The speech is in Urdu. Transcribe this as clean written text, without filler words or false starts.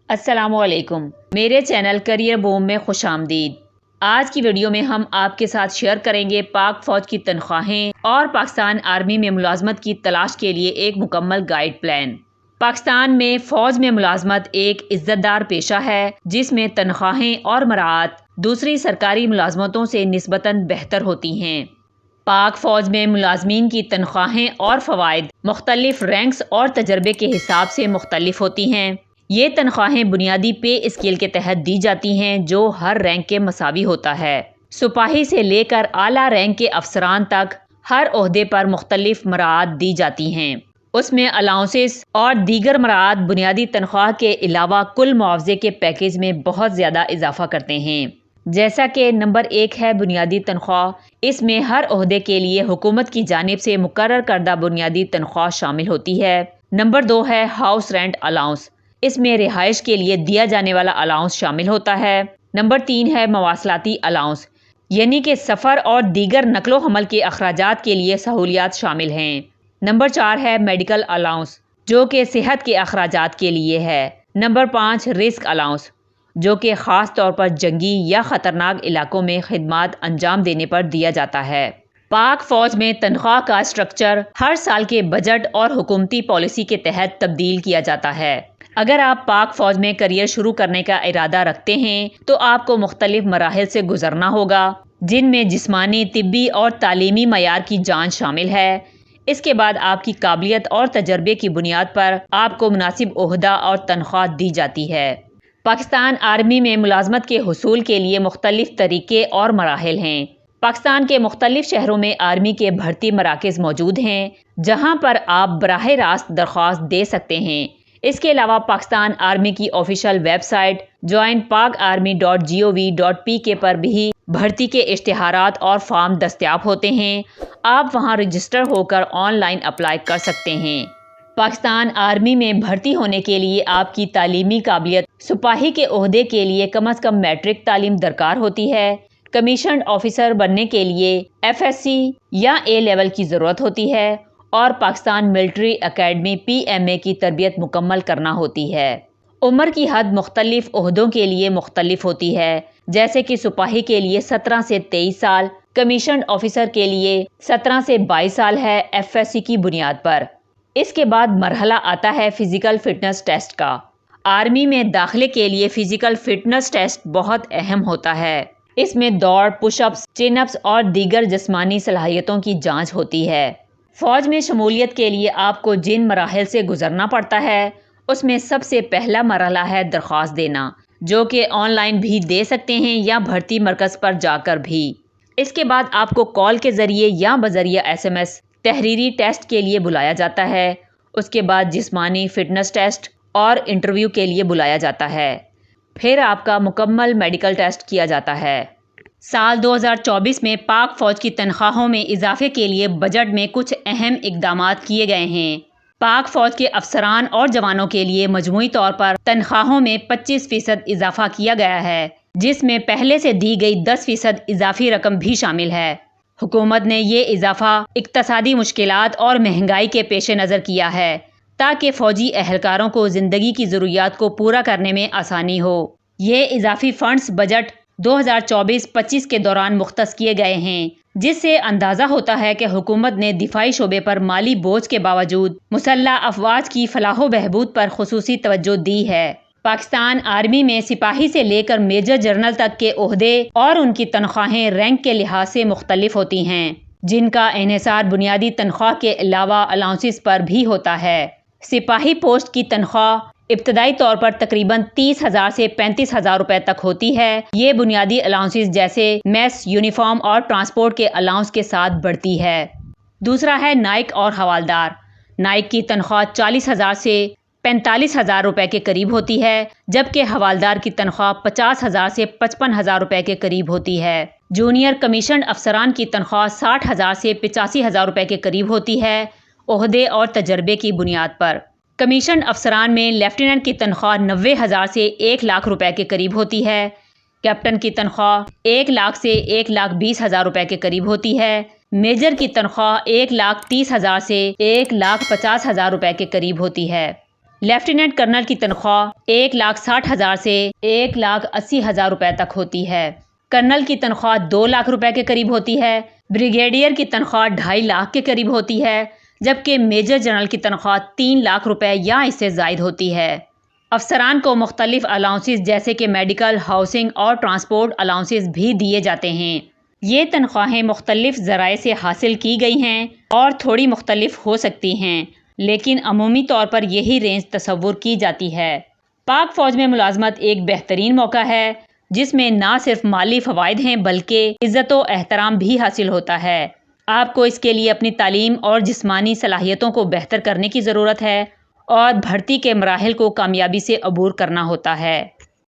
السلام علیکم، میرے چینل کریئر بوم میں خوش آمدید۔ آج کی ویڈیو میں ہم آپ کے ساتھ شیئر کریں گے پاک فوج کی تنخواہیں اور پاکستان آرمی میں ملازمت کی تلاش کے لیے ایک مکمل گائیڈ پلان۔ پاکستان میں فوج میں ملازمت ایک عزت دار پیشہ ہے جس میں تنخواہیں اور مراعات دوسری سرکاری ملازمتوں سے نسبتاً بہتر ہوتی ہیں۔ پاک فوج میں ملازمین کی تنخواہیں اور فوائد مختلف رینکس اور تجربے کے حساب سے مختلف ہوتی ہیں۔ یہ تنخواہیں بنیادی پے اسکیل کے تحت دی جاتی ہیں جو ہر رینک کے مساوی ہوتا ہے۔ سپاہی سے لے کر اعلیٰ رینک کے افسران تک ہر عہدے پر مختلف مراعات دی جاتی ہیں۔ اس میں الاؤنسز اور دیگر مراعات بنیادی تنخواہ کے علاوہ کل معاوضے کے پیکیج میں بہت زیادہ اضافہ کرتے ہیں۔ جیسا کہ نمبر 1 ہے بنیادی تنخواہ، اس میں ہر عہدے کے لیے حکومت کی جانب سے مقرر کردہ بنیادی تنخواہ شامل ہوتی ہے۔ نمبر 2 ہے ہاؤس رینٹ الاؤنس، اس میں رہائش کے لیے دیا جانے والا الاؤنس شامل ہوتا ہے۔ نمبر 3 ہے مواصلاتی الاؤنس، یعنی کہ سفر اور دیگر نقل و حمل کے اخراجات کے لیے سہولیات شامل ہیں۔ نمبر 4 ہے میڈیکل الاؤنس، جو کہ صحت کے اخراجات کے لیے ہے۔ نمبر 5 رسک الاؤنس، جو کہ خاص طور پر جنگی یا خطرناک علاقوں میں خدمات انجام دینے پر دیا جاتا ہے۔ پاک فوج میں تنخواہ کا اسٹرکچر ہر سال کے بجٹ اور حکومتی پالیسی کے تحت تبدیل کیا جاتا ہے۔ اگر آپ پاک فوج میں کریئر شروع کرنے کا ارادہ رکھتے ہیں تو آپ کو مختلف مراحل سے گزرنا ہوگا، جن میں جسمانی، طبی اور تعلیمی معیار کی جانچ شامل ہے۔ اس کے بعد آپ کی قابلیت اور تجربے کی بنیاد پر آپ کو مناسب عہدہ اور تنخواہ دی جاتی ہے۔ پاکستان آرمی میں ملازمت کے حصول کے لیے مختلف طریقے اور مراحل ہیں۔ پاکستان کے مختلف شہروں میں آرمی کے بھرتی مراکز موجود ہیں جہاں پر آپ براہ راست درخواست دے سکتے ہیں۔ اس کے علاوہ پاکستان آرمی کی آفیشیل ویب سائٹ joinpakarmy.gov.pk پر بھی بھرتی کے اشتہارات اور فارم دستیاب ہوتے ہیں۔ آپ وہاں رجسٹر ہو کر آن لائن اپلائی کر سکتے ہیں۔ پاکستان آرمی میں بھرتی ہونے کے لیے آپ کی تعلیمی قابلیت سپاہی کے عہدے کے لیے کم از کم میٹرک تعلیم درکار ہوتی ہے۔ کمیشنڈ آفیسر بننے کے لیے FSC یا A لیول کی ضرورت ہوتی ہے اور پاکستان ملٹری اکیڈمی PMA کی تربیت مکمل کرنا ہوتی ہے۔ عمر کی حد مختلف عہدوں کے لیے مختلف ہوتی ہے، جیسے کہ سپاہی کے لیے 17 سے 23 سال، کمیشنڈ آفیسر کے لیے 17 سے 22 سال ہے FSC کی بنیاد پر۔ اس کے بعد مرحلہ آتا ہے فزیکل فٹنس ٹیسٹ کا۔ آرمی میں داخلے کے لیے فزیکل فٹنس ٹیسٹ بہت اہم ہوتا ہے۔ اس میں دوڑ، پش اپس، چن اپس اور دیگر جسمانی صلاحیتوں کی جانچ ہوتی ہے۔ فوج میں شمولیت کے لیے آپ کو جن مراحل سے گزرنا پڑتا ہے اس میں سب سے پہلا مرحلہ ہے درخواست دینا، جو کہ آن لائن بھی دے سکتے ہیں یا بھرتی مرکز پر جا کر بھی۔ اس کے بعد آپ کو کال کے ذریعے یا بذریعہ SMS تحریری ٹیسٹ کے لیے بلایا جاتا ہے۔ اس کے بعد جسمانی فٹنس ٹیسٹ اور انٹرویو کے لیے بلایا جاتا ہے۔ پھر آپ کا مکمل میڈیکل ٹیسٹ کیا جاتا ہے۔ سال 2024 میں پاک فوج کی تنخواہوں میں اضافے کے لیے بجٹ میں کچھ اہم اقدامات کیے گئے ہیں۔ پاک فوج کے افسران اور جوانوں کے لیے مجموعی طور پر تنخواہوں میں 25% اضافہ کیا گیا ہے، جس میں پہلے سے دی گئی 10% اضافی رقم بھی شامل ہے۔ حکومت نے یہ اضافہ اقتصادی مشکلات اور مہنگائی کے پیش نظر کیا ہے تاکہ فوجی اہلکاروں کو زندگی کی ضروریات کو پورا کرنے میں آسانی ہو۔ یہ اضافی فنڈز بجٹ 2024-25 کے دوران مختص کیے گئے ہیں، جس سے اندازہ ہوتا ہے کہ حکومت نے دفاعی شعبے پر مالی بوجھ کے باوجود مسلح افواج کی فلاح و بہبود پر خصوصی توجہ دی ہے۔ پاکستان آرمی میں سپاہی سے لے کر میجر جنرل تک کے عہدے اور ان کی تنخواہیں رینک کے لحاظ سے مختلف ہوتی ہیں، جن کا انحصار بنیادی تنخواہ کے علاوہ الاؤنسز پر بھی ہوتا ہے۔ سپاہی پوسٹ کی تنخواہ ابتدائی طور پر تقریباً 30,000 سے 35,000 روپے تک ہوتی ہے۔ یہ بنیادی الاؤنسز جیسے میس، یونیفارم اور ٹرانسپورٹ کے الاؤنس کے ساتھ بڑھتی ہے۔ دوسرا ہے نائک اور حوالدار۔ نائک کی تنخواہ 40,000 سے 45,000 روپے کے قریب ہوتی ہے، جبکہ حوالدار کی تنخواہ 50,000 سے 55,000 روپے کے قریب ہوتی ہے۔ جونیئر کمیشنڈ افسران کی تنخواہ 60,000 سے 85,000 روپے کے قریب ہوتی ہے، عہدے اور تجربے کی بنیاد پر۔ کمیشنڈ افسران میں لیفٹیننٹ کی تنخواہ 90,000 سے 1 لاکھ روپے کے قریب ہوتی ہے، کیپٹن کی تنخواہ 1 لاکھ سے 1,20,000 روپے کے قریب ہوتی ہے، میجر کی تنخواہ 1,30,000 سے 1,50,000 روپے کے قریب ہوتی ہے۔ لیفٹیننٹ کرنل کی تنخواہ 1,60,000 سے 1,80,000 روپے تک ہوتی ہے۔ کرنل کی تنخواہ 2 لاکھ روپے کے قریب ہوتی ہے۔ بریگیڈیئر کی تنخواہ 2.5 لاکھ کے قریب ہوتی ہے، جبکہ میجر جنرل کی تنخواہ 3 لاکھ روپے یا اس سے زائد ہوتی ہے۔ افسران کو مختلف الاؤنسز جیسے کہ میڈیکل، ہاؤسنگ اور ٹرانسپورٹ الاؤنسز بھی دیے جاتے ہیں۔ یہ تنخواہیں مختلف ذرائع سے حاصل کی گئی ہیں اور تھوڑی مختلف ہو سکتی ہیں، لیکن عمومی طور پر یہی رینج تصور کی جاتی ہے۔ پاک فوج میں ملازمت ایک بہترین موقع ہے جس میں نہ صرف مالی فوائد ہیں بلکہ عزت و احترام بھی حاصل ہوتا ہے۔ آپ کو اس کے لیے اپنی تعلیم اور جسمانی صلاحیتوں کو بہتر کرنے کی ضرورت ہے اور بھرتی کے مراحل کو کامیابی سے عبور کرنا ہوتا ہے۔